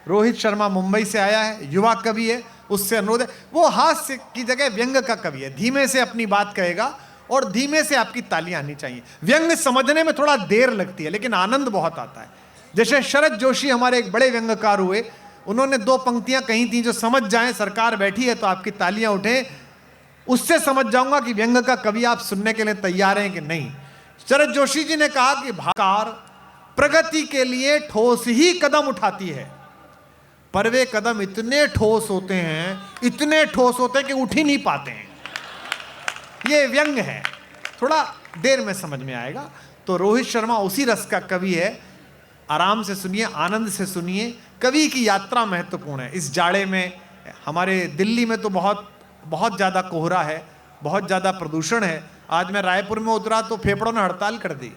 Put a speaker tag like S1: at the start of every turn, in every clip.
S1: रोहित शर्मा मुंबई से आया है, युवा कवि है, उससे अनुरोध है, वो हास्य की जगह व्यंग का कवि है, धीमे से अपनी बात कहेगा और धीमे से आपकी तालियां आनी चाहिए। व्यंग समझने में थोड़ा देर लगती है लेकिन आनंद बहुत आता है। जैसे शरद जोशी हमारे एक बड़े व्यंग्यकार हुए, उन्होंने 2 पंक्तियां कही थी जो समझ जाएं सरकार बैठी है तो आपकी तालियां उठे, उससे समझ जाऊंगा कि व्यंग का कवि आप सुनने के लिए तैयार हैं कि नहीं। शरद जोशी जी ने कहा कि भाकार प्रगति के लिए ठोस ही कदम उठाती है, पर वे कदम इतने ठोस होते हैं, इतने ठोस होते हैं कि उठ ही नहीं पाते हैं। ये व्यंग है, थोड़ा देर में समझ में आएगा। तो रोहित शर्मा उसी रस का कवि है, आराम से सुनिए, आनंद से सुनिए। कवि की यात्रा महत्वपूर्ण है। इस जाड़े में हमारे दिल्ली में तो बहुत बहुत ज़्यादा कोहरा है, बहुत ज़्यादा प्रदूषण है। आज मैं रायपुर में उतरा तो फेफड़ों ने हड़ताल कर दी,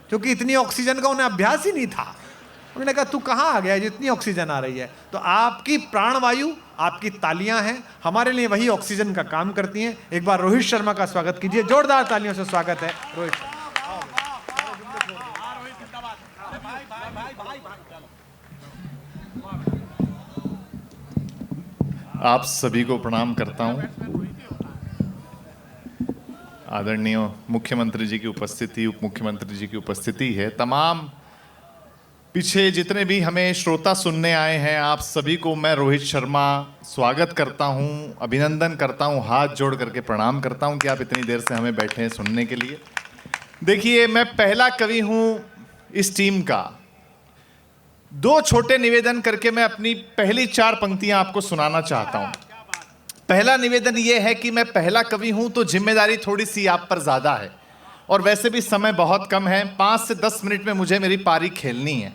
S1: क्योंकि इतनी ऑक्सीजन का उन्हें अभ्यास ही नहीं था। उन्होंने कहा तू कहाँ आ गया जितनी ऑक्सीजन आ रही है। तो आपकी प्राणवायु, आपकी तालियां हैं, हमारे लिए वही ऑक्सीजन का काम करती हैं। एक बार रोहित शर्मा का स्वागत कीजिए, जोरदार तालियों से स्वागत है रोहित शर्मा।
S2: आप सभी को प्रणाम करता हूं। आदरणीय मुख्यमंत्री जी की उपस्थिति, उप मुख्यमंत्री जी की उपस्थिति है, तमाम पीछे जितने भी हमें श्रोता सुनने आए हैं, आप सभी को मैं रोहित शर्मा स्वागत करता हूं, अभिनंदन करता हूं, हाथ जोड़ करके प्रणाम करता हूं कि आप इतनी देर से हमें बैठे हैं सुनने के लिए। देखिए, मैं पहला कवि हूं इस टीम का। 2 छोटे निवेदन करके मैं अपनी पहली 4 पंक्तियां आपको सुनाना चाहता हूं। पहला निवेदन यह है कि मैं पहला कवि हूं तो जिम्मेदारी थोड़ी सी आप पर ज्यादा है, और वैसे भी समय बहुत कम है, 5 से 10 मिनट में मुझे मेरी पारी खेलनी है।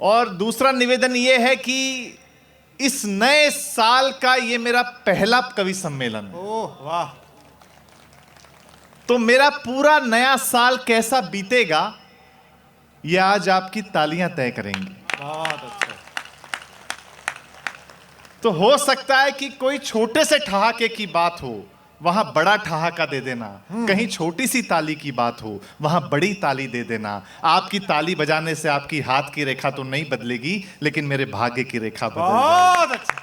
S2: और दूसरा निवेदन यह है कि इस नए साल का यह मेरा पहला कवि सम्मेलन है।
S1: ओह वाह!
S2: तो मेरा पूरा नया साल कैसा बीतेगा यह आज आपकी तालियां तय करेंगी।
S1: बहुत अच्छा।
S2: तो हो सकता है कि कोई छोटे से ठहाके की बात हो, वहां बड़ा ठहाका दे देना। कहीं छोटी सी ताली की बात हो, वहां बड़ी ताली दे देना। आपकी ताली बजाने से आपकी हाथ की रेखा तो नहीं बदलेगी, लेकिन मेरे भाग्य की रेखा बदल जाएगी।
S1: बहुत अच्छा।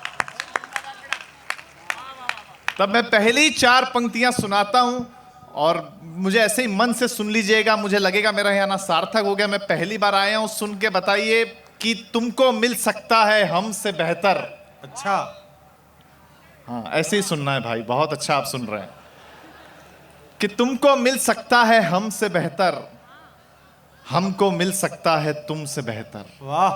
S2: तब मैं पहली 4 पंक्तियां सुनाता हूं और मुझे ऐसे ही मन से सुन लीजिएगा। मुझे लगेगा मेरा यहाँ ना सार्थक हो गया, मैं पहली बार आया हूं। सुन के बताइए कि तुमको मिल सकता है हमसे बेहतर।
S1: अच्छा,
S2: हाँ, ऐसे ही सुनना है भाई, बहुत अच्छा आप सुन रहे हैं। कि तुमको मिल सकता है हमसे बेहतर, हमको मिल सकता है तुमसे बेहतर।
S1: वाह!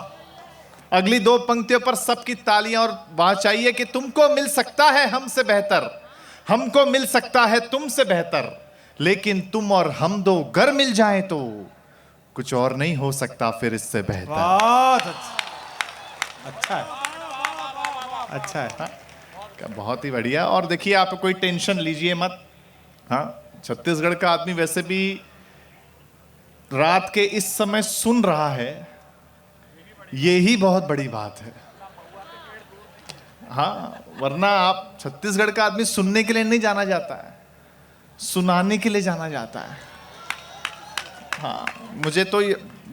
S2: अगली 2 पंक्तियों पर सबकी तालियां और वहां चाहिए कि तुमको मिल सकता है हमसे बेहतर, हमको मिल सकता है तुमसे बेहतर, लेकिन तुम और हम 2 घर मिल जाएं तो कुछ और नहीं हो सकता फिर इससे बेहतर।
S1: बहुत अच्छा, अच्छा है, अच्छा है।
S2: हाँ? बहुत ही बढ़िया। और देखिए, आप कोई टेंशन लीजिए मत। हाँ, छत्तीसगढ़ का आदमी वैसे भी रात के इस समय सुन रहा है, यही बहुत बड़ी बात है। हाँ, वरना आप छत्तीसगढ़ का आदमी सुनने के लिए नहीं जाना जाता है, सुनाने के लिए जाना जाता है। हाँ, मुझे तो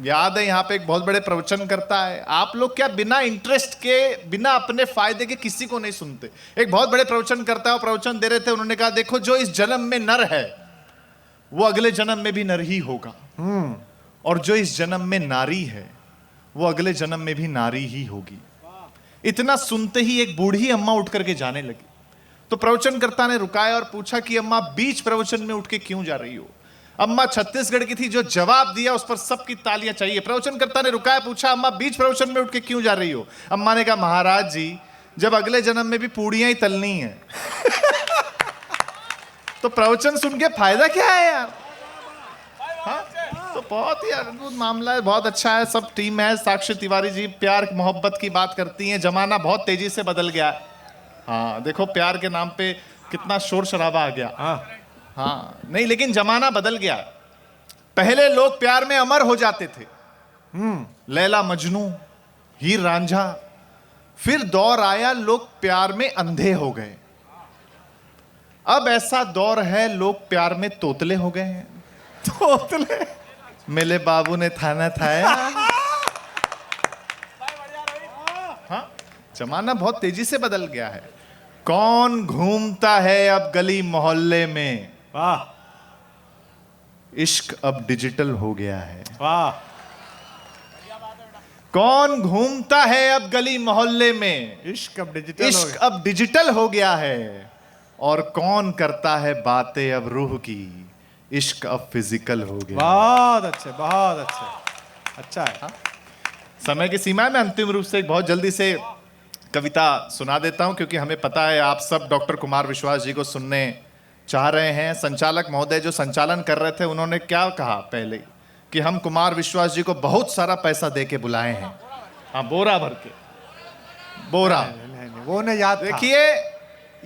S2: याद है यहाँ पे एक बहुत बड़े प्रवचन करता है। आप लोग क्या बिना इंटरेस्ट के, बिना अपने फायदे के किसी को नहीं सुनते। एक बहुत बड़े प्रवचन करता है, वो प्रवचन दे रहे थे, उन्होंने कहा देखो, जो इस जन्म में नर है वो अगले जन्म में भी नर ही होगा, और जो इस जन्म में नारी है वो अगले जन्म में भी नारी ही होगी। इतना सुनते ही एक बूढ़ी अम्मा उठ करके जाने लगी। तो प्रवचनकर्ता ने रुकाया और पूछा कि अम्मा, बीच प्रवचन में उठ के क्यों जा रही हो? अम्मा छत्तीसगढ़ की थी, जो जवाब दिया उस पर सबकी तालियां चाहिए। प्रवचनकर्ता ने रुकाया, पूछा अम्मा, बीच प्रवचन में उठ के क्यों जा रही हो? अम्मा ने कहा, महाराज जी, जब अगले जन्म में भी पूड़ियां ही तलनी है तो प्रवचन सुन के फायदा क्या है यार? हाँ? तो बहुत ही अद्भुत मामला है, बहुत अच्छा है। सब टीम है, साक्षी तिवारी जी प्यार मोहब्बत की बात करती हैं। जमाना बहुत तेजी से बदल गया। हाँ, देखो प्यार के नाम पे कितना शोर शराबा आ गया। हाँ, नहीं, लेकिन जमाना बदल गया। पहले लोग प्यार में अमर हो जाते थे, लैला मजनू, हीर रांझा। फिर दौर आया, लोग प्यार में अंधे हो गए। अब ऐसा दौर है, लोग प्यार में तोतले हो गए हैं। तोतले? मेरे बाबू ने थाना थाया, हाँ, जमाना बहुत तेजी से बदल गया है। कौन घूमता है अब गली मोहल्ले में,
S1: वाह
S2: इश्क अब डिजिटल हो गया है।
S1: वाह,
S2: कौन घूमता है अब गली मोहल्ले में,
S1: इश्क अब डिजिटल हो
S2: इश्क
S1: गया।
S2: अब डिजिटल हो गया है। और कौन करता है बातें अब रूह की, इश्क अब फिजिकल हो गया।
S1: बहुत अच्छे, बहुत अच्छे, अच्छा है।
S2: हाँ? समय की सीमा में अंतिम रूप से एक बहुत जल्दी से कविता सुना देता हूं, क्योंकि हमें पता है आप सब डॉक्टर कुमार विश्वास जी को सुनने चाह रहे हैं। संचालक महोदय जो संचालन कर रहे थे, उन्होंने क्या कहा पहले कि हम कुमार विश्वास जी को बहुत सारा पैसा दे के बुलाए हैं। हाँ, बोरा भर के, बोरा।
S1: नहीं, वो ने याद था।
S2: देखिए,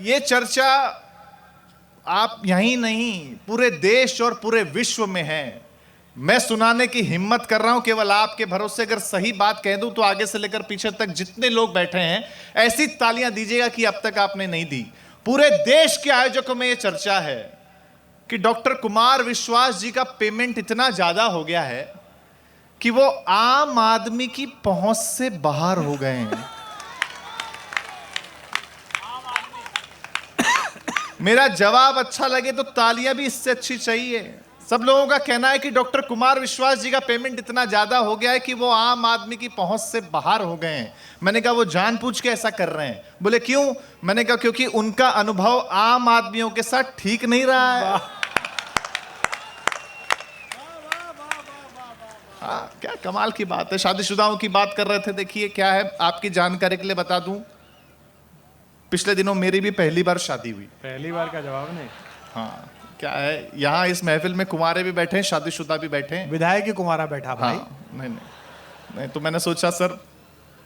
S2: ये चर्चा आप यहीं नहीं, पूरे देश और पूरे विश्व में है। मैं सुनाने की हिम्मत कर रहा हूं केवल आपके भरोसे। अगर सही बात कह दूं तो आगे से लेकर पीछे तक जितने लोग बैठे हैं, ऐसी तालियां दीजिएगा कि अब तक आपने नहीं दी। पूरे देश के आयोजकों में यह चर्चा है कि डॉक्टर कुमार विश्वास जी का पेमेंट इतना ज्यादा हो गया है कि वो आम आदमी की पहुंच से बाहर हो गए हैं। मेरा जवाब अच्छा लगे तो तालियां भी इससे अच्छी चाहिए। सब लोगों का कहना है कि डॉक्टर कुमार विश्वास जी का पेमेंट इतना ज्यादा हो गया है कि वो आम आदमी की पहुंच से बाहर हो गए हैं। मैंने कहा वो जानबूझ के ऐसा कर रहे हैं। बोले क्यों? मैंने कहा क्योंकि उनका अनुभव आम आदमियों के साथ ठीक नहीं रहा है। हाँ, क्या कमाल की बात है। शादीशुदाओं की बात कर रहे थे। देखिए क्या है, आपकी जानकारी के लिए बता दूं, पिछले दिनों मेरी भी पहली बार शादी हुई।
S1: पहली बार का जवाब नहीं।
S2: हाँ, क्या है, यहाँ इस महफिल में कुंवारे भी बैठे हैं, शादीशुदा भी बैठे हैं।
S1: विधायक ही कुमारा बैठा भाई।
S2: हाँ, नहीं, तो मैंने सोचा सर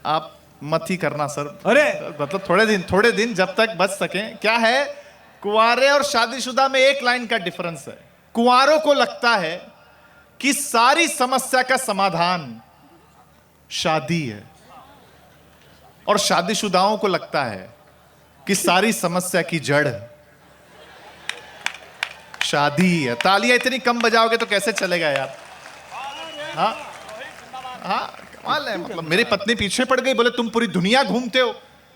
S2: आप मत ही करना सर।
S1: अरे
S2: मतलब थोड़े दिन जब तक बच सकें। क्या है, कुंवारे और शादीशुदा में एक लाइन का डिफरेंस है। कुंवारों को लगता है कि सारी समस्या का समाधान शादी है, और शादीशुदाओं को लगता है कि सारी समस्या की जड़ शादी है। तालियां इतनी कम बजाओगे तो कैसे चलेगा यार। हाँ हाँ, कमाल है। मतलब मेरी पत्नी पीछे पड़ गई, बोले तुम पूरी दुनिया घूमते हो,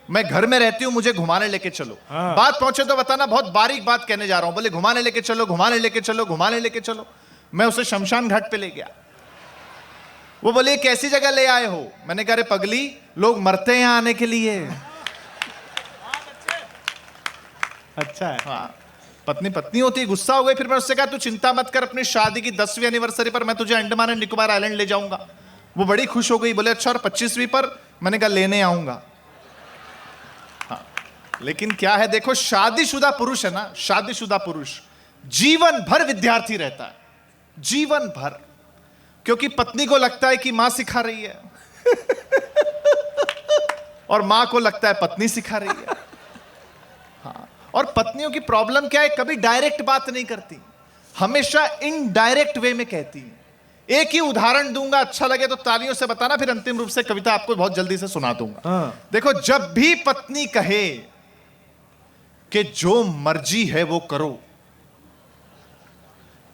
S2: मैं घर में रहती हूँ, मुझे घुमाने लेके चलो।
S1: हाँ।
S2: बात पहुंचे तो बताना, बहुत बारीक बात कहने जा रहा हूं। बोले घुमाने लेके चलो, घुमाने लेके चलो, घुमाने लेके चलो। मैं उसे शमशान घाट पे ले गया। वो बोले कैसी जगह ले आए हो? मैंने कहा रे पगली, लोग मरते हैं आने के लिए।
S1: अच्छा है।
S2: हाँ, पत्नी होती, गुस्सा हो गई। फिर मैं उससे कहा तू चिंता मत कर, अपनी शादी की 10वीं एनिवर्सरी पर मैं तुझे अंडमान एंड निकोबार आइलैंड ले जाऊंगा। वो बड़ी खुश हो गई। बोले अच्छा, और 25वीं पर? मैंने कहा लेने आऊंगा। हाँ, लेकिन क्या है, देखो शादीशुदा पुरुष है ना, शादीशुदा पुरुष जीवन भर विद्यार्थी रहता है, जीवन भर। क्योंकि पत्नी को लगता है कि मां सिखा रही है और मां को लगता है पत्नी सिखा रही है। हाँ, और पत्नियों की प्रॉब्लम क्या है, कभी डायरेक्ट बात नहीं करती, हमेशा इनडायरेक्ट वे में कहती है। एक ही उदाहरण दूंगा, अच्छा लगे तो तालियों से बताना, फिर अंतिम रूप से कविता आपको बहुत जल्दी से सुना दूंगा।
S1: हाँ।
S2: देखो, जब भी पत्नी कहे कि जो मर्जी है वो करो,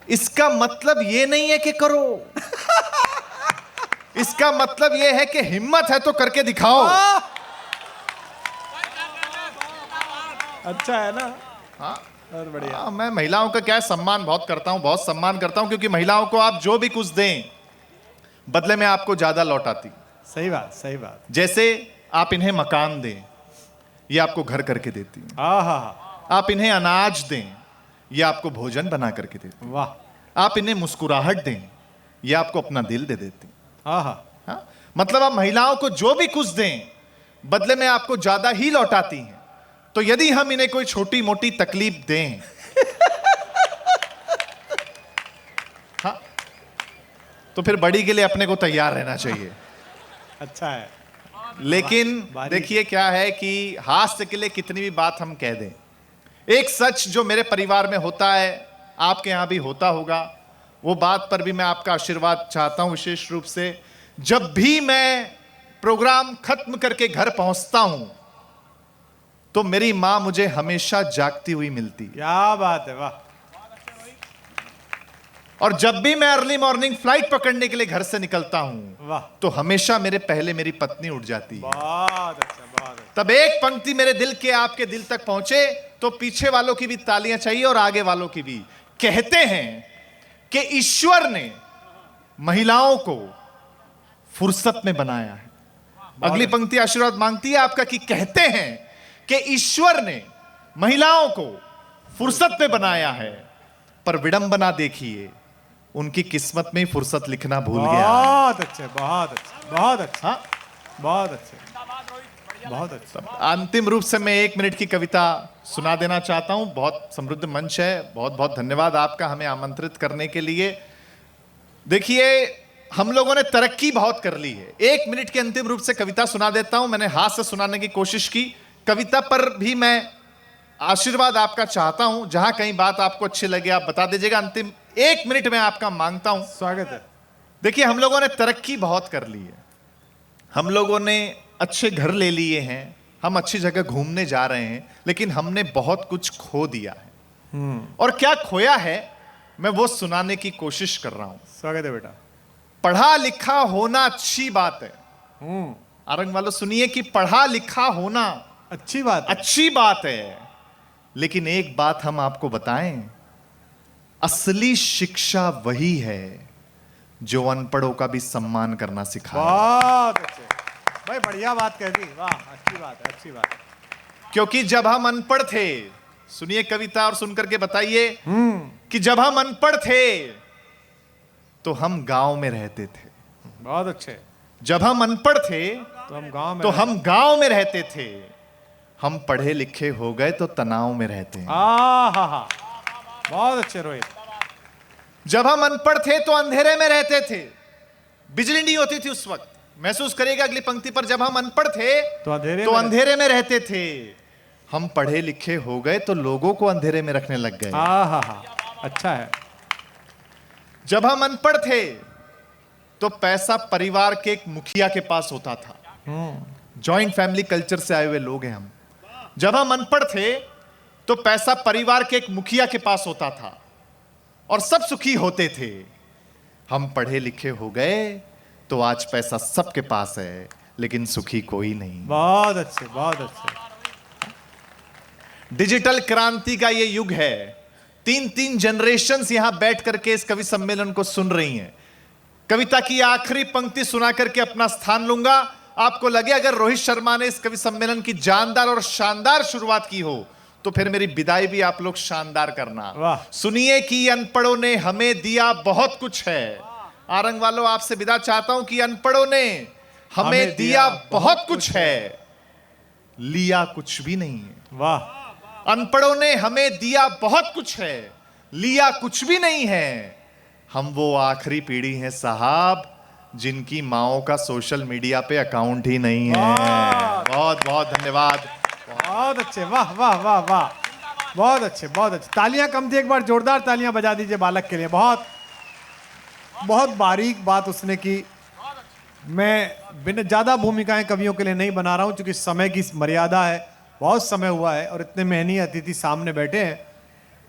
S2: इसका मतलब ये नहीं है कि करो। इसका मतलब ये है कि हिम्मत है तो करके दिखाओ।
S1: अच्छा है ना।
S2: हाँ,
S1: और बढ़िया।
S2: हाँ, मैं महिलाओं का क्या सम्मान बहुत करता हूं, बहुत सम्मान करता हूं, क्योंकि महिलाओं को आप जो भी कुछ दें बदले में आपको ज्यादा लौटाती।
S1: सही बात, सही बात।
S2: जैसे आप इन्हें मकान दें, ये आपको घर करके देती हैं।
S1: हाँ हाँ हाँ,
S2: आप इन्हें अनाज दें, ये आपको भोजन बना करके देती।
S1: वाह।
S2: आप इन्हें मुस्कुराहट दें, ये आपको अपना दिल दे देती।
S1: हाँ हाँ,
S2: हाँ? मतलब आप महिलाओं को जो भी कुछ दें बदले में आपको ज्यादा ही लौटाती हैं। तो यदि हम इन्हें कोई छोटी मोटी तकलीफ दें हाँ, तो फिर बड़ी के लिए अपने को तैयार रहना चाहिए।
S1: अच्छा है।
S2: लेकिन देखिए क्या है कि हास्य के लिए कितनी भी बात हम कह दें, एक सच जो मेरे परिवार में होता है, आपके यहां भी होता होगा, वो बात पर भी मैं आपका आशीर्वाद चाहता हूं विशेष रूप से। जब भी मैं प्रोग्राम खत्म करके घर पहुंचता हूं तो मेरी मां मुझे हमेशा जागती हुई मिलती है।
S1: क्या बात है, वाह।
S2: और जब भी मैं अर्ली मॉर्निंग फ्लाइट पकड़ने के लिए घर से निकलता हूं,
S1: वाह,
S2: तो हमेशा मेरे पहले मेरी पत्नी उठ जाती है।
S1: बहुत अच्छा, बहुत अच्छा।
S2: तब एक पंक्ति मेरे दिल के आपके दिल तक पहुंचे तो पीछे वालों की भी तालियां चाहिए और आगे वालों की भी। कहते हैं कि ईश्वर ने महिलाओं को फुर्सत में बनाया है। अगली पंक्ति आशीर्वाद मांगती है आपका कि कहते हैं कि ईश्वर ने महिलाओं को फुर्सत में बनाया है, पर विडंबना देखिए, उनकी किस्मत में ही फुर्सत लिखना भूल गया है।
S1: बहुत अच्छे, बहुत अच्छे, बहुत अच्छे,
S2: हाँ?
S1: बहुत अच्छे, बहुत अच्छे।
S2: अंतिम रूप से मैं 1 मिनट की कविता सुना देना चाहता हूं। बहुत समृद्ध मंच है, बहुत बहुत धन्यवाद आपका हमें आमंत्रित करने के लिए। देखिए, हम लोगों ने तरक्की बहुत कर ली है। 1 मिनट के अंतिम रूप से कविता सुना देता हूं। मैंने हाथ से सुनाने की कोशिश की। कविता पर भी मैं आशीर्वाद आपका चाहता हूं। जहां कहीं बात आपको अच्छी लगे आप बता दीजिएगा। अंतिम 1 मिनट में आपका मांगता हूं।
S1: स्वागत है।
S2: देखिए, हम लोगों ने तरक्की बहुत कर ली है। हम लोगों ने अच्छे घर ले लिए हैं, हम अच्छी जगह घूमने जा रहे हैं, लेकिन हमने बहुत कुछ खो दिया है। और क्या खोया है मैं वो सुनाने की कोशिश कर रहा हूं।
S1: स्वागत है बेटा।
S2: पढ़ा लिखा होना अच्छी बात है। आरंग वालों सुनिए कि पढ़ा लिखा होना
S1: अच्छी बात है।
S2: अच्छी बात है, लेकिन एक बात हम आपको बताएं, असली शिक्षा वही है जो अनपढ़ों का भी सम्मान करना सिखाए।
S1: बहुत अच्छे भाई, बढ़िया बात कह दी। वाह, अच्छी बात है, अच्छी बात है।
S2: क्योंकि जब हम अनपढ़ थे, सुनिए कविता और सुनकर के बताइए कि जब हम अनपढ़ थे तो हम गांव में रहते थे।
S1: बहुत अच्छे।
S2: जब हम अनपढ़ थे
S1: तो हम
S2: गांव में रहते थे। हम पढ़े लिखे हो गए तो तनाव में रहते हैं।
S1: हा, बहुत अच्छे रोहित।
S2: जब हम अनपढ़ थे तो अंधेरे में रहते थे, बिजली नहीं होती थी उस वक्त। महसूस करिएगा अगली पंक्ति पर, जब हम अनपढ़ थे
S1: तो
S2: अंधेरे में रहते थे। हम पढ़े लिखे हो गए तो लोगों को अंधेरे में रखने लग गए।
S1: हा, अच्छा है।
S2: जब हम अनपढ़ थे तो पैसा परिवार के एक मुखिया के पास होता था। जॉइंट फैमिली कल्चर से आए हुए लोग हैं हम। जब हम अनपढ़ थे तो पैसा परिवार के एक मुखिया के पास होता था और सब सुखी होते थे। हम पढ़े लिखे हो गए तो आज पैसा सबके पास है, लेकिन सुखी कोई नहीं।
S1: बहुत अच्छे, बहुत अच्छे।
S2: डिजिटल क्रांति का ये युग है। 3 जनरेशन्स यहां बैठ करके इस कवि सम्मेलन को सुन रही हैं। कविता की आखिरी पंक्ति सुना करके अपना स्थान लूंगा। आपको लगे अगर रोहित शर्मा ने इस कवि सम्मेलन की जानदार और शानदार शुरुआत की हो तो फिर मेरी विदाई भी आप लोग शानदार करना। सुनिए कि अनपढ़ों ने हमें दिया बहुत कुछ है। आरंग वालों, आपसे विदा चाहता हूं कि अनपढ़ों ने हमें दिया बहुत कुछ है, लिया कुछ भी नहीं है।
S1: वाह।
S2: अनपढ़ों ने हमें दिया बहुत कुछ है, लिया कुछ भी नहीं है। हम वो आखिरी पीढ़ी हैं साहब जिनकी माओं का सोशल मीडिया पे अकाउंट ही नहीं है। बहुत बहुत धन्यवाद।
S1: बहुत अच्छे। वाह वाह वाह वाह, बहुत अच्छे, बहुत अच्छे। तालियां कम थी, एक बार जोरदार तालियां बजा दीजिए बालक के लिए। बहुत बहुत बारीक बात उसने की। मैं बिना ज़्यादा भूमिकाएं कवियों के लिए नहीं बना रहा हूं, क्योंकि समय की मर्यादा है। बहुत समय हुआ है और इतने मेहनती अतिथि सामने बैठे हैं।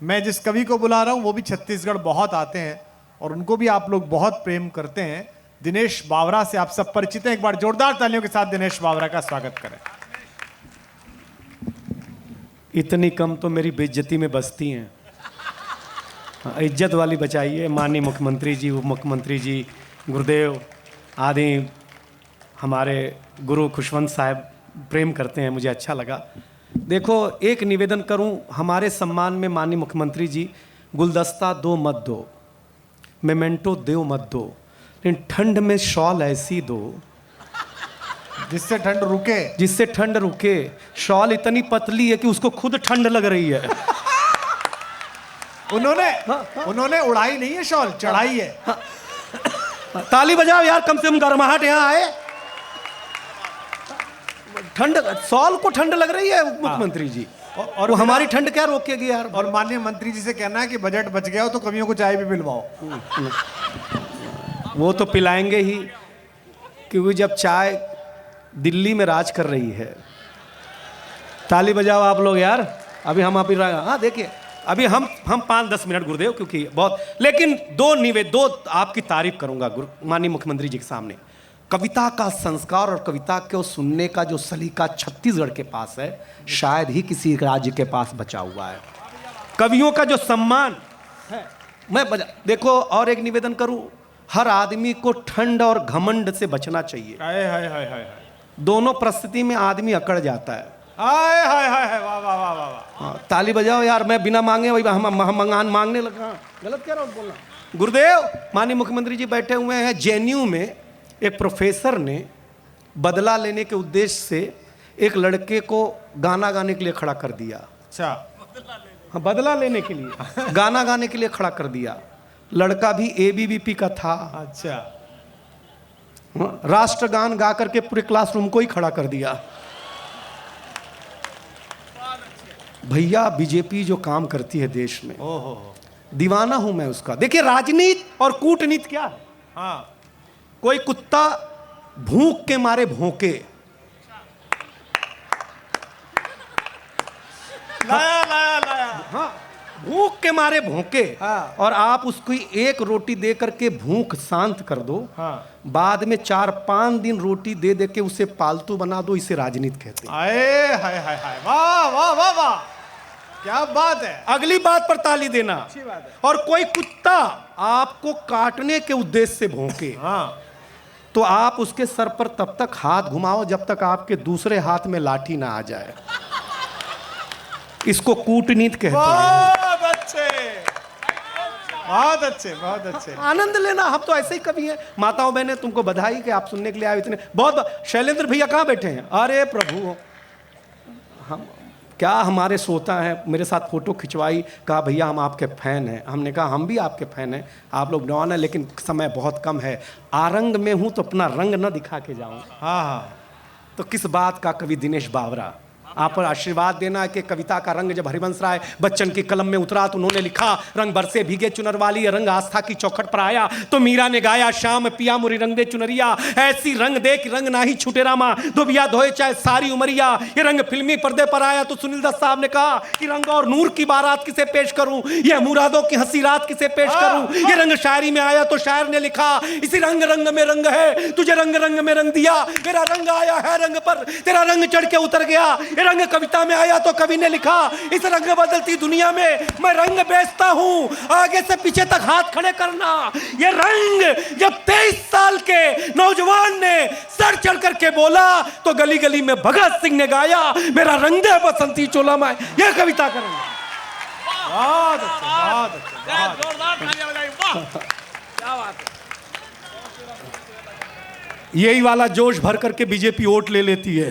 S1: मैं जिस कवि को बुला रहा हूं वो भी छत्तीसगढ़ बहुत आते हैं और उनको भी आप लोग बहुत प्रेम करते हैं। दिनेश बावरा से आप सब परिचित हैं। एक बार जोरदार तालियों के साथ दिनेश बावरा का स्वागत करें।
S3: इतनी कम तो मेरी बेइज्जती में बसती हैं। इज्जत वाली बचाइए। माननीय मुख्यमंत्री जी, उप मुख्यमंत्री जी, गुरुदेव आदि हमारे गुरु खुशवंत साहब प्रेम करते हैं, मुझे अच्छा लगा। देखो, एक निवेदन करूं हमारे सम्मान में, माननीय मुख्यमंत्री जी, गुलदस्ता दो मत दो, मेमेंटो दो मत दो, लेकिन ठंड में शॉल ऐसी दो
S1: जिससे ठंड रुके।
S3: जिससे ठंड रुके। शॉल इतनी पतली है कि उसको खुद ठंड लग रही है।
S1: उन्होंने उड़ाई नहीं है शॉल, चढ़ाई है।
S3: ताली बजाओ यार, कम से कम गर्माहट यहाँ आए। ठंड, शॉल को ठंड लग रही है मुख्यमंत्री जी, और हमारी ठंड क्या रोकेगी यार।
S1: और माननीय मंत्री जी से कहना है कि बजट बच गया हो तो कवियों को चाय भी पिलवाओ।
S3: वो तो पिलाएंगे ही, क्योंकि जब चाय दिल्ली में राज कर रही है। ताली बजाओ आप लोग यार। अभी हम आप ही, हाँ देखिए, अभी हम 5-10 मिनट गुरुदेव, क्योंकि बहुत, लेकिन दो आपकी तारीफ करूंगा माननीय मुख्यमंत्री जी के सामने। कविता का संस्कार और कविता को सुनने का जो सलीका छत्तीसगढ़ के पास है, शायद ही किसी राज्य के पास बचा हुआ है। कवियों का जो सम्मान है, देखो, और एक निवेदन करूं, हर आदमी को ठंड और घमंड से बचना चाहिए।
S1: हाय हाय हाय हाय,
S3: दोनों परिस्थिति में आदमी अकड़ जाता है।
S1: हाय हाय हाय, वाह वाह वाह वाह।
S3: हाँ, ताली बजाओ यार, मैं बिना मांगे वही हम मांगने लगा, गलत कह रहा हूँ बोलना। गुरुदेव, माननीय मुख्यमंत्री जी बैठे हुए हैं। जेएनयू में एक प्रोफेसर ने बदला लेने के उद्देश्य से एक लड़के को गाना गाने के लिए खड़ा कर दिया।
S1: अच्छा,
S3: हाँ, बदला लेने के लिए गाना गाने के लिए खड़ा कर दिया। लड़का भी एबीवीपी का था।
S1: अच्छा,
S3: हाँ, राष्ट्रगान गा करके पूरे क्लासरूम को ही खड़ा कर दिया। भैया, बीजेपी जो काम करती है देश में,
S1: ओहो,
S3: दीवाना हूं मैं उसका। देखिए, राजनीति और कूटनीति क्या है?
S1: हाँ,
S3: कोई कुत्ता भूख के मारे भौंके,
S1: लाया लाया लाया,
S3: हाँ, भूख के मारे भौंके,
S1: हाँ।
S3: और आप उसको एक रोटी दे करके भूख शांत कर दो,
S1: हाँ।
S3: बाद में 4-5 दिन रोटी दे दे के उसे पालतू बना दो, इसे राजनीति कहते हैं।
S1: आए हाय हाय हाय, वाह वाह वाह वाह, क्या बात है।
S3: अगली बात पर ताली देना।
S1: अच्छी बात है।
S3: और कोई कुत्ता आपको काटने के उद्देश्य से भौंके,
S1: हाँ,
S3: तो आप उसके सर पर तब तक हाथ घुमाओ जब तक आपके दूसरे हाथ में लाठी ना आ जाए। इसको कूटनीति कहते हैं।
S1: बहुत अच्छे, बहुत अच्छे, बहुत अच्छे।
S3: आनंद लेना, हम तो ऐसे ही कवि हैं। माताओं बहनें, तुमको बधाई कि आप सुनने के लिए आए इतने। बहुत। शैलेंद्र भैया कहाँ बैठे हैं? अरे प्रभु, हम क्या, हमारे श्रोता हैं, मेरे साथ फोटो खिंचवाई, कहा भैया हम आपके फैन हैं। हमने कहा हम भी आपके फैन हैं, आप लोग नौन हैं, लेकिन समय बहुत कम है। आरंग में हूं तो अपना रंग न दिखा के जाऊं।
S1: हाँ हाँ,
S3: तो किस बात का कवि दिनेश बावरा, आप पर आशीर्वाद देना कि कविता का रंग जब हरिवंश राय बच्चन की कलम में उतरा तो उन्होंने लिखा, रंग बरसे भीगे चुनर वाली, रंग आस्था की चौखट पर आया तो मीरा ने गाया, श्याम पिया मुरी रंग दे चुनरिया, ऐसी रंग दे कि रंग ना ही छूटे रामा, धोबिया धोए चाहे सारी उमरिया। ये रंग फिल्मी पर्दे पर आया तो सुनील दत्त साहब ने कहा कि रंग और नूर की बारात किसे पेश करूं, ये मुरादों की हंसी रात किसे पेश करूं। ये रंग शायरी में आया तो शायर ने लिखा, इसी रंग रंग में रंग है, तुझे रंग रंग में रंग दिया, मेरा रंग आया है रंग पर, तेरा रंग चढ़ के उतर गया। ये रंग कविता में आया तो कवि ने लिखा, इस रंग बदलती दुनिया में मैं रंग बेचता हूं, आगे से पीछे तक हाथ खड़े करना। ये रंग जब 23 साल के नौजवान ने सर चढ़ करके बोला तो गली गली में भगत सिंह ने गाया, मेरा रंग दे बसंती चोला में। यह कविता का रंग।
S1: बहुत अच्छे, बहुत अच्छे, जोरदार तालियां बजाइए, वाह, क्या बात है।
S3: यही वाला जोश भर करके बीजेपी वोट ले लेती है।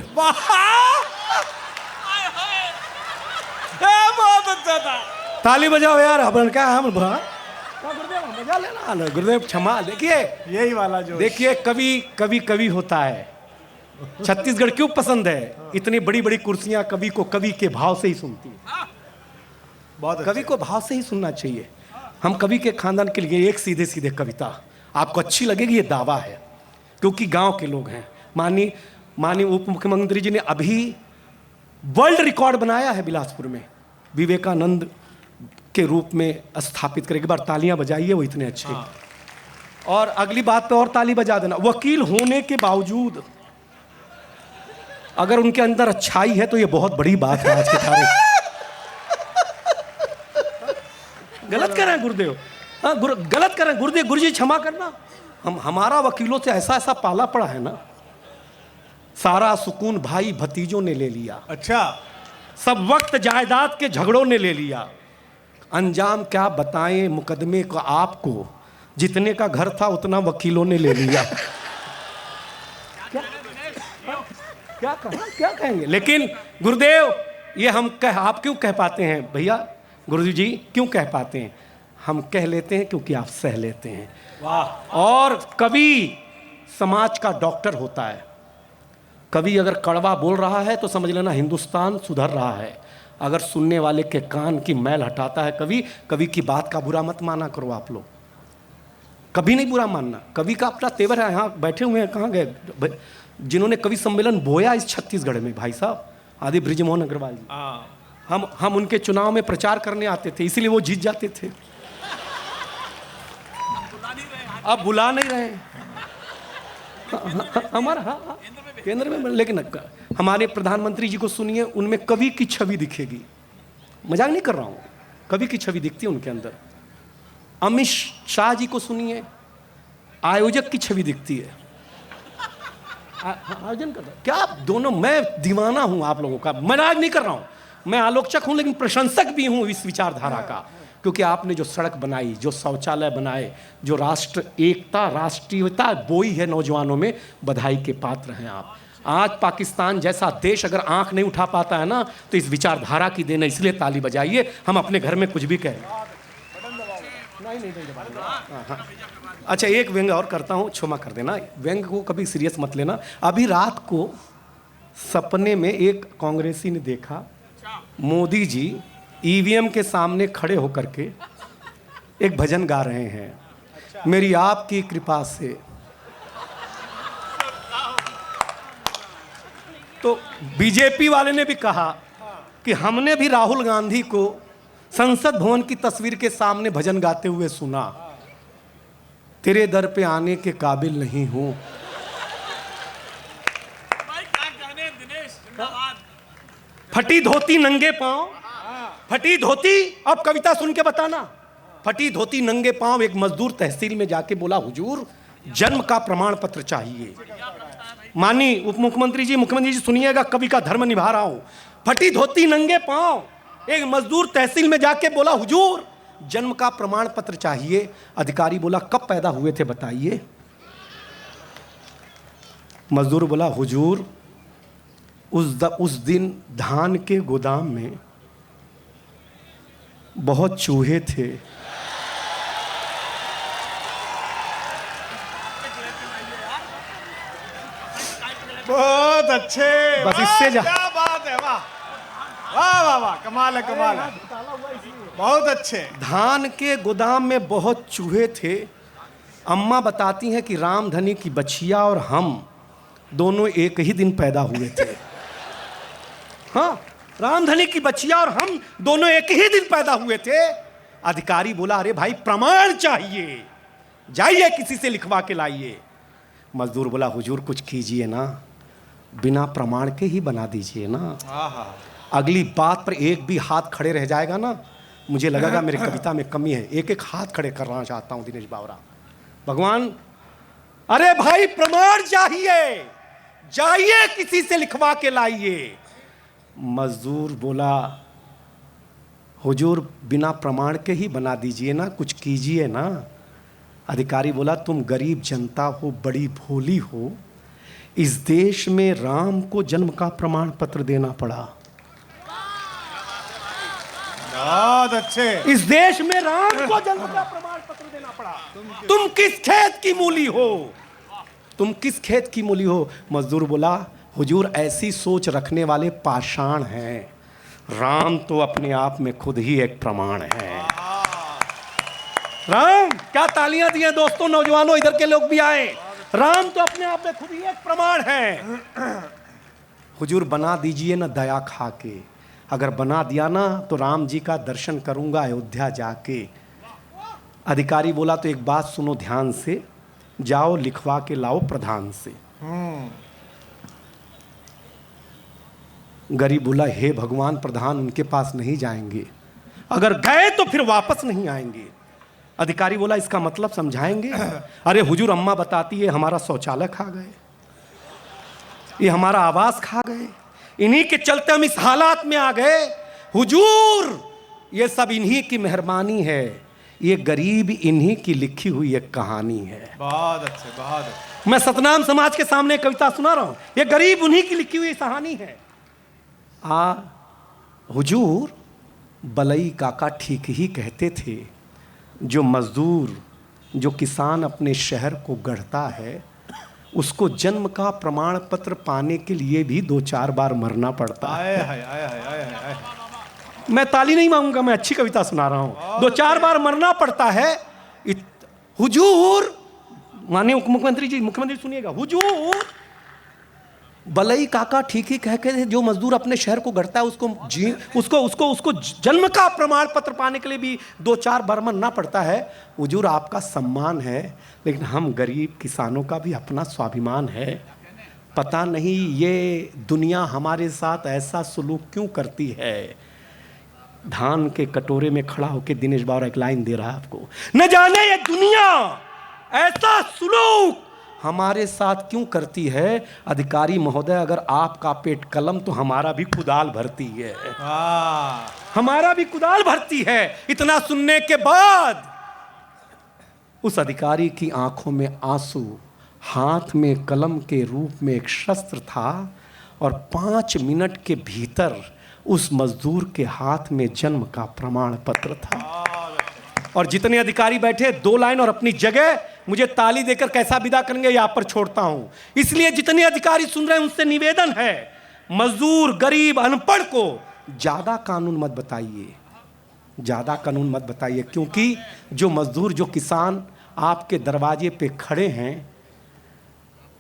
S1: बहुत अच्छा था।
S3: ताली बजाओ यार, अपन क्या हम गुरुदेव बजा लेना, गुरुदेव क्षमा। देखिए,
S1: यही वाला जो,
S3: देखिए, कवि होता है। छत्तीसगढ़ क्यों पसंद है? इतनी बड़ी बड़ी कुर्सियां कवि को कवि के भाव से ही सुनती है।
S1: बहुत
S3: कवि को भाव से ही सुनना चाहिए। हम कवि के खानदान के लिए एक सीधे सीधे कविता आपको अच्छी लगेगी, ये दावा है, क्योंकि गांव के लोग हैं। माननीय उप मुख्यमंत्री जी ने अभी वर्ल्ड रिकॉर्ड बनाया है बिलासपुर में, विवेकानंद के रूप में स्थापित करें। एक बार तालियां बजाइए, वो इतने अच्छे। और अगली बात पे और ताली बजा देना। वकील होने के बावजूद अगर उनके अंदर अच्छाई है तो ये बहुत बड़ी बात है आज के तारीख। गलत कर रहे हैं गुरुदेव, हाँ, गलत कर रहे हैं गुरुदेव, गुरुजी क्षमा करना। हमारा वकीलों से ऐसा ऐसा पाला पड़ा है ना, सारा सुकून भाई भतीजों ने ले लिया।
S1: अच्छा,
S3: सब वक्त जायदाद के झगड़ों ने ले लिया। अंजाम क्या बताएं मुकदमे को आपको, जितने का घर था उतना वकीलों ने ले लिया। क्या कहेंगे? लेकिन गुरुदेव, ये आप क्यों कह पाते हैं भैया, गुरुजी जी क्यों कह पाते हैं? हम कह लेते हैं क्योंकि आप सह लेते हैं।
S1: वाह।
S3: और कवि समाज का डॉक्टर होता है। कवि अगर कड़वा बोल रहा है तो समझ लेना हिंदुस्तान सुधर रहा है। अगर सुनने वाले के कान की मैल हटाता है कवि की बात का बुरा मत माना करो आप लोग, कभी नहीं बुरा मानना। कवि का अपना तेवर है। यहाँ बैठे हुए हैं, कहाँ गए जिन्होंने कवि सम्मेलन बोया इस छत्तीसगढ़ में? भाई साहब आदि बृजमोहन अग्रवाल जी। हम उनके चुनाव में प्रचार करने आते थे, इसीलिए वो जीत जाते थे। अब बुला नहीं रहे हमारा। हाँ, केंद्र में, लेकिन हमारे प्रधानमंत्री जी को सुनिए, उनमें कवि की छवि दिखेगी, मजाक नहीं कर रहा हूँ, कवि की छवि दिखती है उनके अंदर। अमित शाह जी को सुनिए, आयोजक की छवि दिखती है, आयोजन कर क्या आप दोनों। मैं दीवाना हूं आप लोगों का, मजाक नहीं कर रहा हूं, मैं आलोचक हूं लेकिन प्रशंसक भी हूं इस विचारधारा का, क्योंकि आपने जो सड़क बनाई, जो शौचालय बनाए, जो राष्ट्र एकता, राष्ट्रीयता बोई है नौजवानों में, बधाई के पात्र हैं आप। आज पाकिस्तान जैसा देश अगर आंख नहीं उठा पाता है ना, तो इस विचारधारा की देना, इसलिए ताली बजाइए। हम अपने घर में कुछ भी कहें। अच्छा, एक व्यंग और करता हूं, क्षमा कर देना, व्यंग को कभी सीरियस मत लेना। अभी रात को सपने में एक कांग्रेसी ने देखा मोदी जी ईवीएम के सामने खड़े होकर के एक भजन गा रहे हैं, मेरी आपकी कृपा से। तो बीजेपी वाले ने भी कहा कि हमने भी राहुल गांधी को संसद भवन की तस्वीर के सामने भजन गाते हुए सुना, तेरे दर पे आने के काबिल नहीं हूं। फटी धोती नंगे पांव, फटी धोती, अब कविता सुन के बताना। फटी धोती नंगे पांव एक मजदूर तहसील में जाके बोला, हुजूर जन्म का प्रमाण पत्र चाहिए। माननीय उप मुख्यमंत्री जी सुनिएगा, कवि का धर्म निभा रहा हूं। फटी धोती नंगे पांव एक मजदूर तहसील में जाके बोला, हुजूर जन्म का प्रमाण पत्र चाहिए। अधिकारी बोला, कब पैदा हुए थे बताइए। मजदूर बोला, हुजूर उस दिन धान के गोदाम में बहुत चूहे थे।
S1: बहुत अच्छे,
S3: बस इससे
S1: क्या बात है, वाह वाह वाह वाह, कमाल है, कमाल है, बहुत अच्छे।
S3: धान के गोदाम में बहुत चूहे थे। अम्मा बताती हैं कि रामधनी की बछिया और हम दोनों एक ही दिन पैदा हुए थे। हाँ, रामधनी की बच्चिया और हम दोनों एक ही दिन पैदा हुए थे। अधिकारी बोला, अरे भाई प्रमाण चाहिए, जाइए किसी से लिखवा के लाइए। मजदूर बोला, हुजूर कुछ कीजिए ना, बिना प्रमाण के ही बना दीजिए ना। अगली बात पर एक भी हाथ खड़े रह जाएगा ना, मुझे लगेगा मेरी कविता में कमी है। एक एक हाथ खड़े करना चाहता हूं दिनेश बावरा। भगवान, अरे भाई प्रमाण चाहिए, जाइए किसी से लिखवा के लाइए। मजदूर बोला, हुजूर बिना प्रमाण के ही बना दीजिए ना, कुछ कीजिए ना। अधिकारी बोला, तुम गरीब जनता हो, बड़ी भोली हो, इस देश में राम को जन्म का प्रमाण पत्र देना पड़ा।
S1: बहुत अच्छे।
S3: इस देश में राम को जन्म का प्रमाण पत्र देना पड़ा। तुम किस खेत की मूली हो, तुम किस खेत की मूली हो। मजदूर बोला, हुजूर ऐसी सोच रखने वाले पाषाण हैं, राम तो अपने आप में खुद ही एक प्रमाण है। राम, क्या तालियां दिए दोस्तों, नौजवानों इधर के लोग भी आए। राम तो अपने आप में खुद ही एक प्रमाण है। हुजूर बना दीजिए ना दया खा के, अगर बना दिया ना तो राम जी का दर्शन करूंगा अयोध्या जाके। अधिकारी बोला, तो एक बात सुनो ध्यान से, जाओ लिखवा के लाओ प्रधान से। गरीब बोला, हे भगवान प्रधान उनके पास नहीं जाएंगे, अगर गए तो फिर वापस नहीं आएंगे। अधिकारी बोला, इसका मतलब समझाएंगे। अरे हुजूर अम्मा बताती है हमारा शौचालय खा गए, ये हमारा आवास खा गए, इन्हीं के चलते हम इस हालात में आ गए। हुजूर ये सब इन्हीं की मेहरबानी है, ये गरीब इन्हीं की लिखी हुई एक कहानी है।
S1: बहुत अच्छे, बहुत अच्छे।
S3: मैं सतनाम समाज के सामने कविता सुना रहा हूं, ये गरीब उन्हीं की लिखी हुई कहानी है। हुजूर बलई काका ठीक ही कहते थे, जो मजदूर, जो किसान अपने शहर को गढ़ता है, उसको जन्म का प्रमाण पत्र पाने के लिए भी 2-4 बार मरना पड़ता है।
S1: आए।
S3: मैं ताली नहीं मांगूंगा, मैं अच्छी कविता सुना रहा हूं। 2-4 बार मरना पड़ता है। हुजूर, माननीय मुख्यमंत्री जी सुनिएगा, हुजूर बलई काका ठीक ही कह के थे, जो मजदूर अपने शहर को गढ़ता है उसको जन्म का प्रमाण पत्र पाने के लिए भी 2-4 बरमन ना पड़ता है। हुजूर आपका सम्मान है, लेकिन हम गरीब किसानों का भी अपना स्वाभिमान है। पता नहीं ये दुनिया हमारे साथ ऐसा सुलूक क्यों करती है। धान के कटोरे में खड़ा होकर दिनेश बावरा एक लाइन दे रहा है आपको, न जाने ये दुनिया ऐसा सुलूक हमारे साथ क्यों करती है। अधिकारी महोदय, अगर आपका पेट कलम तो हमारा भी कुदाल भरती है, हमारा भी कुदाल भरती है। इतना सुनने के बाद उस अधिकारी की आंखों में आंसू, हाथ में कलम के रूप में एक शस्त्र था, और 5 मिनट के भीतर उस मजदूर के हाथ में जन्म का प्रमाण पत्र था। और जितने अधिकारी बैठे 2 लाइन और अपनी जगह मुझे ताली देकर कैसा विदा करेंगे यहाँ पर छोड़ता हूं। इसलिए जितने अधिकारी सुन रहे हैं उनसे निवेदन है, मजदूर, गरीब, अनपढ़ को ज्यादा कानून मत बताइए, ज्यादा कानून मत बताइए, क्योंकि जो मजदूर, जो किसान आपके दरवाजे पे खड़े हैं,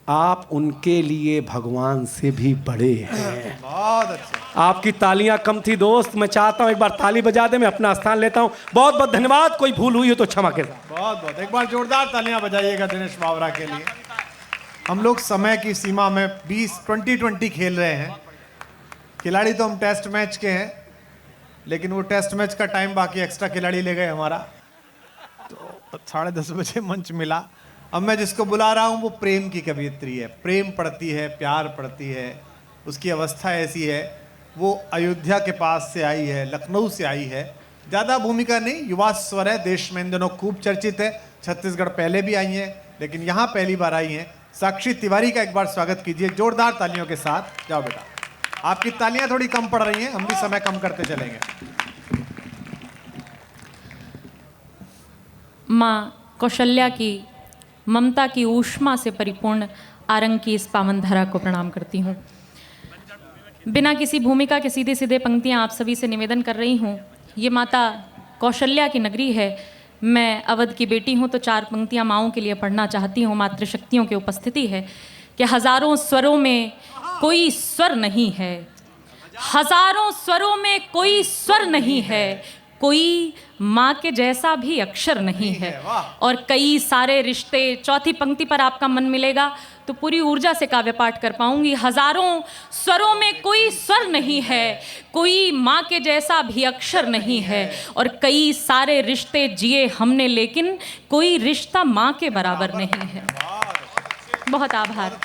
S3: आप उनके लिए भगवान से भी बड़े हैं।
S1: बहुत अच्छा।
S3: आपकी तालियां कम थी दोस्त, मैं चाहता हूं एक बार ताली बजा दे, मैं अपना स्थान लेता हूं। बहुत बहुत धन्यवाद, कोई भूल हुई हो तो क्षमा के साथ।
S1: बहुत बहुत एक बार जोरदार तालियां बजाइएगा दिनेश बावरा के लिए। हम लोग समय की सीमा में 20-20 खेल रहे हैं। खिलाड़ी तो हम टेस्ट मैच के हैं, लेकिन वो टेस्ट मैच का टाइम बाकी एक्स्ट्रा खिलाड़ी ले गए हमारा, तो 10:30 बजे मंच मिला। अब मैं जिसको बुला रहा हूँ वो प्रेम की कवियत्री है, प्रेम पढ़ती है, प्यार पढ़ती है, उसकी अवस्था ऐसी है। वो अयोध्या के पास से आई है, लखनऊ से आई है, ज़्यादा भूमिका नहीं, युवा स्वर है, देश में इन दिनों खूब चर्चित है। छत्तीसगढ़ पहले भी आई हैं, लेकिन यहाँ पहली बार आई हैं। साक्षी तिवारी का एक बार स्वागत कीजिए जोरदार तालियों के साथ। जाओ बेटा, आपकी तालियां थोड़ी कम पड़ रही हैं, हम भी समय कम करते चलेंगे।
S4: माँ कौशल्या की ममता की ऊष्मा से परिपूर्ण आरंग की इस पावन धरा को प्रणाम करती हूँ। बिना किसी भूमिका के सीधे सीधे पंक्तियाँ आप सभी से निवेदन कर रही हूँ। ये माता कौशल्या की नगरी है। मैं अवध की बेटी हूँ, तो 4 पंक्तियाँ माँओं के लिए पढ़ना चाहती हूँ। मातृशक्तियों की उपस्थिति है कि हजारों स्वरों में कोई स्वर नहीं है, हजारों स्वरों में कोई स्वर नहीं है, कोई माँ के जैसा भी अक्षर नहीं है, और कई सारे रिश्ते। चौथी पंक्ति पर आपका मन मिलेगा तो पूरी ऊर्जा से काव्य पाठ कर पाऊंगी। हजारों स्वरों में कोई स्वर नहीं है, कोई माँ के जैसा भी अक्षर नहीं है, और कई सारे रिश्ते जिए हमने, लेकिन कोई रिश्ता माँ के बराबर नहीं है। बहुत आभार,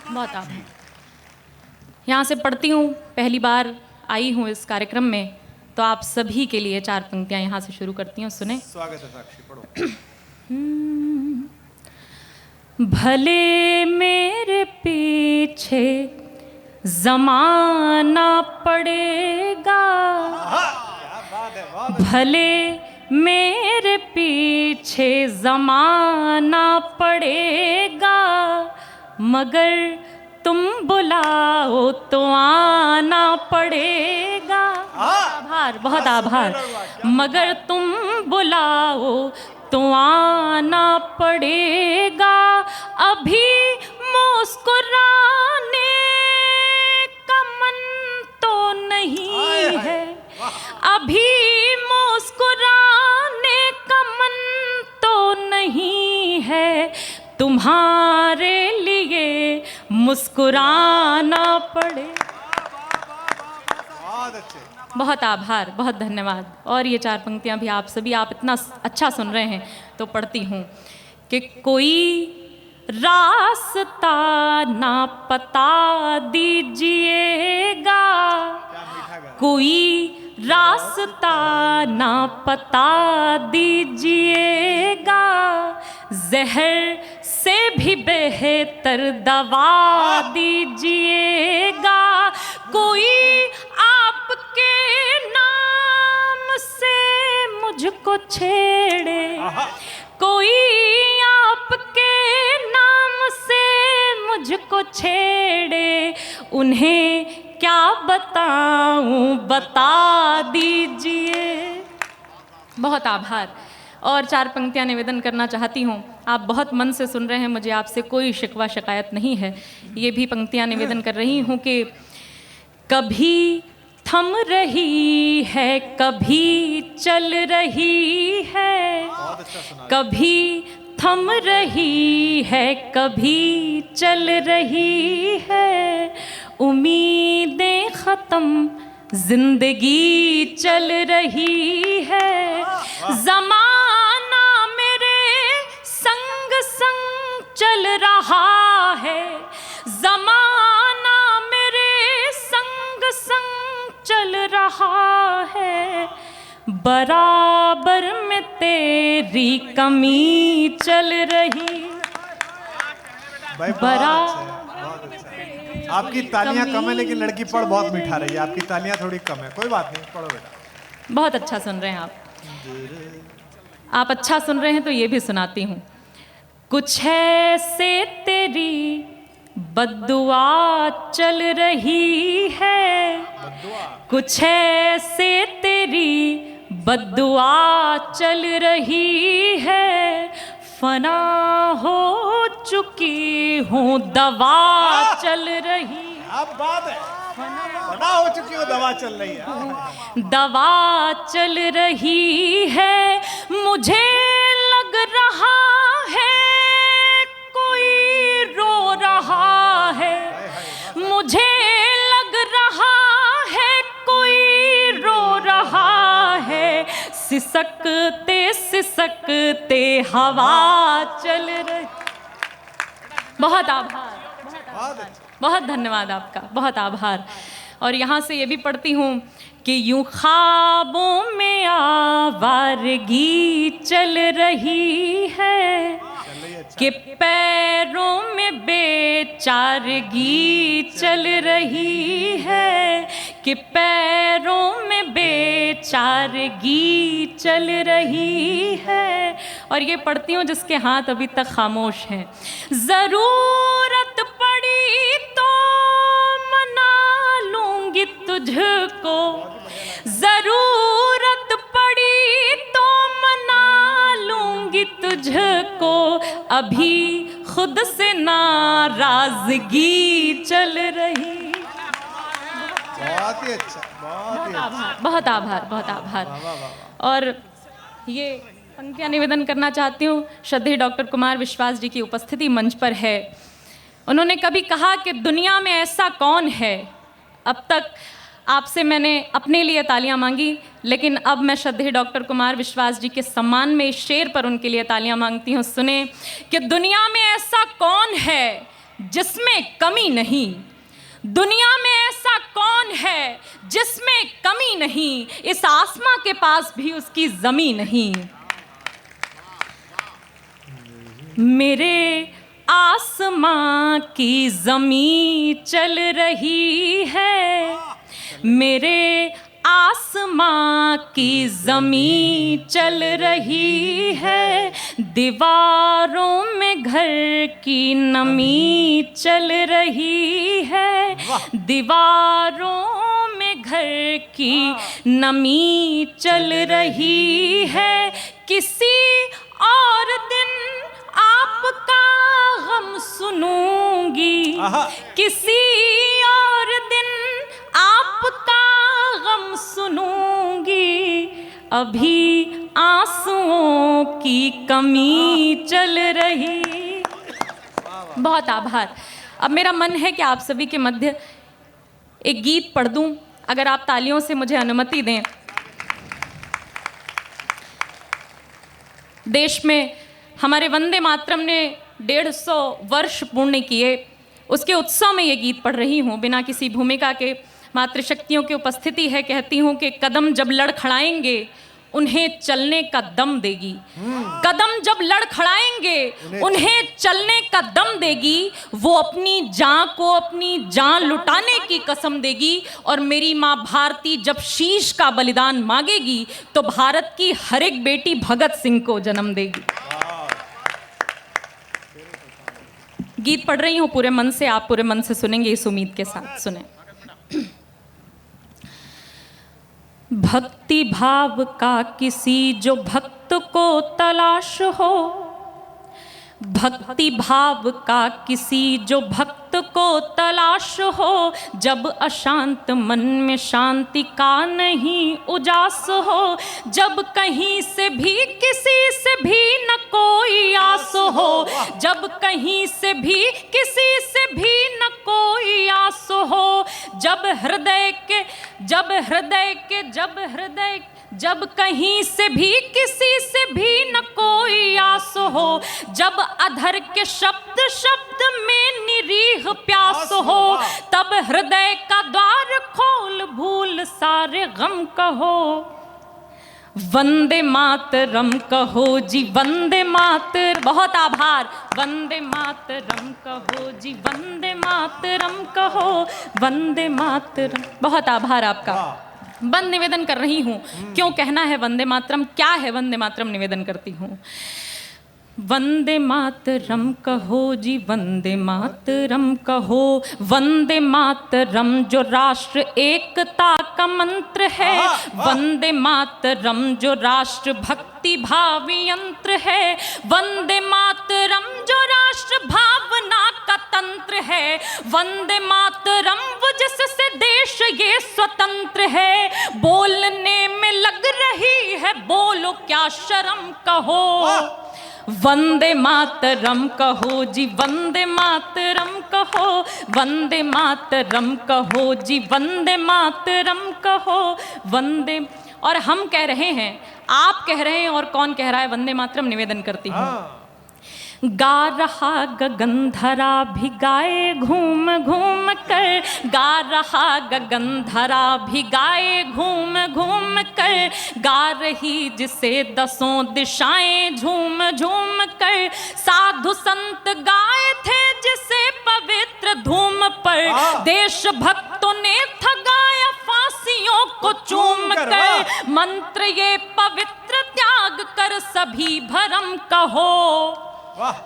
S4: बहुत आभार। यहाँ से पढ़ती हूँ, पहली बार आई हूँ इस कार्यक्रम में, तो आप सभी के लिए 4 पंक्तियां यहाँ से शुरू करती हूँ, सुने।
S1: स्वागत है साक्षी, पढ़ो।
S4: भले मेरे पीछे जमाना पड़ेगा, भले मेरे पीछे जमाना पड़ेगा, मगर तुम बुलाओ तो आना पड़ेगा। आभार, बहुत आभार। मगर तुम बुलाओ तो आना पड़ेगा, अभी मुस्कुराने का मन तो नहीं है, अभी मुस्कुराने का मन तो नहीं है, तुम्हारे लिए मुस्कुराना पड़े। बहुत आभार, बहुत धन्यवाद। और ये 4 पंक्तियां भी आप सभी, आप इतना अच्छा सुन रहे हैं तो पढ़ती हूँ कि कोई रास्ता ना पता दीजिएगा, कोई रास्ता ना पता दीजिएगा, जहर से भी बेहतर दवा दीजिएगा, कोई आपके नाम से मुझको छेड़े, कोई आपके नाम से मुझको छेड़े, उन्हें क्या बताऊं बता दीजिए। बहुत आभार। और 4 पंक्तियां निवेदन करना चाहती हूँ। आप बहुत मन से सुन रहे हैं, मुझे आपसे कोई शिकवा शिकायत नहीं है। ये भी पंक्तियां निवेदन कर रही हूँ कि कभी थम रही है, कभी चल रही है, कभी थम रही है, कभी चल रही है, उम्मीदें ख़त्म जिंदगी चल रही है, ज़माना मेरे संग संग चल रहा है, ज़माना मेरे संग संग चल रहा है, बराबर में तेरी कमी चल रही।
S1: भाई बहुत अच्छा है। आपकी तालियां कम है लेकिन लड़की पढ़ बहुत मीठा रही है। आपकी तालियां थोड़ी कम है, कोई बात नहीं, पढ़ो बेटा।
S4: बहुत अच्छा सुन रहे हैं आप अच्छा सुन रहे हैं तो ये भी सुनाती हूँ। कुछ ऐसे तेरी बद्दुआ चल रही है, कुछ ऐसे तेरी बद्दुआ चल रही है, फना हो चुकी हूँ दवा चल रही।
S1: अब बात है, फना हो चुकी हो दवा चल रही है।
S4: दवा चल रही है, मुझे लग रहा है कोई रो रहा है, मुझे लग रहा है कोई रो रहा है, सिसकते सिसकते हवा चल रही। बहुत आभार, बहुत धन्यवाद आपका, बहुत आभार। और यहाँ से ये भी पढ़ती हूँ कि यूं ख्वाबों में आवारगी चल रही है, कि पैरों में बेचारगी चल रही है, कि पैरों में बेचारगी चल रही है। और ये पढ़ती हूँ जिसके हाथ अभी तक खामोश हैं। ज़रूरत पड़ी तो मना लूँगी तुझको, ज़रूरत पड़ी तो मना लूँगी तुझको, अभी खुद से नाराज़गी चल रही।
S1: बहुत ही अच्छा, बहुत ही अच्छा।
S4: बहुत आभार, बहुत आभार। और ये पंक्तियाँ निवेदन करना चाहती हूँ। श्रद्धेय डॉक्टर कुमार विश्वास जी की उपस्थिति मंच पर है। उन्होंने कभी कहा कि दुनिया में ऐसा कौन है। अब तक आपसे मैंने अपने लिए तालियां मांगी, लेकिन अब मैं श्रद्धेय डॉक्टर कुमार विश्वास जी के सम्मान में इस शेर पर उनके लिए तालियां मांगती हूँ। सुने कि दुनिया में ऐसा कौन है जिसमें कमी नहीं, दुनिया में ऐसा कौन है जिसमें कमी नहीं, इस आसमां के पास भी उसकी ज़मीं नहीं। मेरे आसमां की ज़मीं चल रही है, मेरे आसमां की ज़मीं चल रही है, दीवारों में घर की नमी चल रही है, दीवारों में घर की नमी चल रही है। किसी और दिन आपका गम सुनूंगी, किसी और दिन आपका गम सुनूंगी, अभी आंसुओं की कमी चल रही। बहुत आभार। अब मेरा मन है कि आप सभी के मध्य एक गीत पढ़ दूं, अगर आप तालियों से मुझे अनुमति दें। देश में हमारे वंदे मातरम ने 150 वर्ष पूर्ण किए, उसके उत्सव में ये गीत पढ़ रही हूँ। बिना किसी भूमिका के मातृशक्तियों की उपस्थिति है, कहती हूँ कि कदम जब लड़खड़ाएंगे उन्हें चलने का दम देगी, कदम जब लड़खड़ाएंगे उन्हें चलने का दम देगी, वो अपनी जान को अपनी जान लुटाने की कसम देगी। और मेरी माँ भारती जब शीश का बलिदान मांगेगी तो भारत की हर एक बेटी भगत सिंह को जन्म देगी। गीत पढ़ रही हूँ पूरे मन से, आप पूरे मन से सुनेंगे इस उम्मीद के साथ। सुने। भक्ति भाव का किसी जो भक्त को तलाश हो, भक्ति भाव का किसी जो भक्त को तलाश हो, जब अशांत मन में शांति का नहीं उजास हो, जब कहीं से भी किसी से भी न कोई आस हो, जब कहीं से भी किसी से भी न कोई आस हो, जब हृदय के जब कहीं से भी किसी से भी न कोई आस हो, जब अधर के शब्द शब्द में निरीह प्यास हो, तब हृदय का द्वार खोल भूल सारे गम कहो, वंदे मातरम कहो जी वंदे मातर। बहुत आभार। वंदे मातरम कहो जी वंदे मातरम कहो, वंदे मातरम। बहुत आभार आपका। बंद निवेदन कर रही हूँ। क्यों कहना है वंदे मातरम, क्या है वंदे मातरम, निवेदन करती हूँ। वंदे मातरम कहो जी वंदे मातरम कहो, वंदे मातरम जो राष्ट्र एकता का मंत्र है, वंदे मातरम जो राष्ट्र भक्ति भावी यंत्र है, वंदे मातरम जो राष्ट्र भावना का तंत्र है, वंदे मातरम वो जिससे देश ये स्वतंत्र है, बोलने में लग रही है बोलो क्या शर्म कहो, वंदे मातरम कहो जी वंदे मातरम कहो, वंदे मातरम कहो जी वंदे मातरम कहो, वंदे। और हम कह रहे हैं, आप कह रहे हैं, और कौन कह रहा है वंदे मातरम, निवेदन करती हूँ। गा रहा गगनधरा भी गाए घूम घूम कर, गा रहा गगनधरा भी गाए घूम घूम कर, गा रही जिसे दसों दिशाएं झूम झूम कर, साधु संत गाए थे जिसे पवित्र धूम पर, देशभक्तों ने थगाया फांसियों को चूम कर, मंत्र ये पवित्र त्याग कर सभी भरम कहो,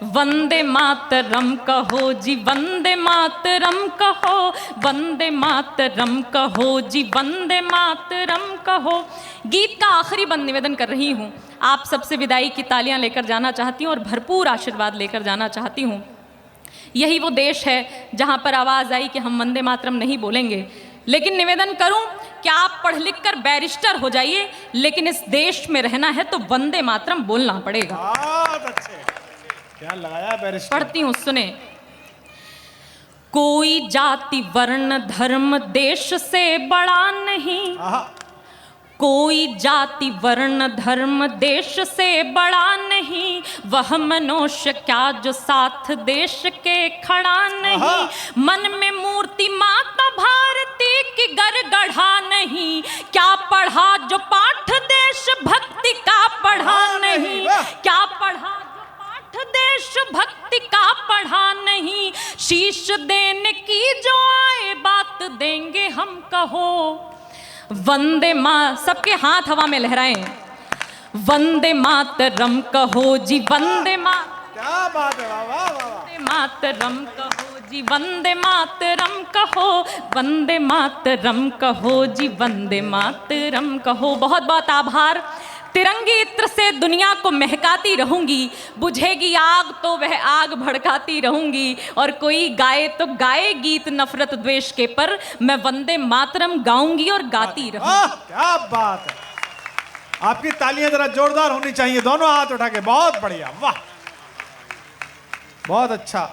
S4: वंदे मातरम कहो जी वंदे मातरम कहो, वंदे मातरम कहो जी वंदे मातरम कहो। गीत का आखिरी बंद निवेदन कर रही हूँ। आप सबसे विदाई की तालियां लेकर जाना चाहती हूँ और भरपूर आशीर्वाद लेकर जाना चाहती हूँ। यही वो देश है जहाँ पर आवाज़ आई कि हम वंदे मातरम नहीं बोलेंगे, लेकिन निवेदन करूं कि आप पढ़ लिख कर बैरिस्टर हो जाइए, लेकिन इस देश में रहना है तो वंदे मातरम बोलना पड़ेगा।
S1: बहुत अच्छे, क्या लगाया बैरिस्टर।
S4: पढ़ती हूँ, सुने। कोई जाति वर्ण धर्म देश से बड़ा नहीं, कोई जाति वर्ण धर्म देश से बड़ा नहीं, वह मनुष्य क्या जो साथ देश के खड़ा नहीं, मन में मूर्ति माता भारती की गड़गड़ा नहीं, क्या पढ़ा जो पाठ देश भक्ति का पढ़ा नहीं, क्या पढ़ा देश भक्ति का पढ़ा नहीं, शीश देने की जो आए बात देंगे हम कहो, वंदे माँ। सबके हाथ हवा में लहराएं, वंदे मातरम कहो जी वंदे माँ।
S1: क्या बात है, वाह वाह वाह।
S4: वंदे मातरम कहो जी वंदे मातरम कहो, वंदे मातरम कहो जी वंदे मातरम कहो। बहुत बहुत आभार। तिरंगी इत्र से दुनिया को महकाती रहूंगी, बुझेगी आग तो वह आग भड़काती रहूंगी, और कोई गाए तो गाए गीत नफरत द्वेष के, पर मैं वंदे मातरम गाऊंगी और गाती रहूंगी।
S1: क्या बात है, आपकी तालियां जरा जोरदार होनी चाहिए, दोनों हाथ उठा के। बहुत बढ़िया, वाह, बहुत अच्छा।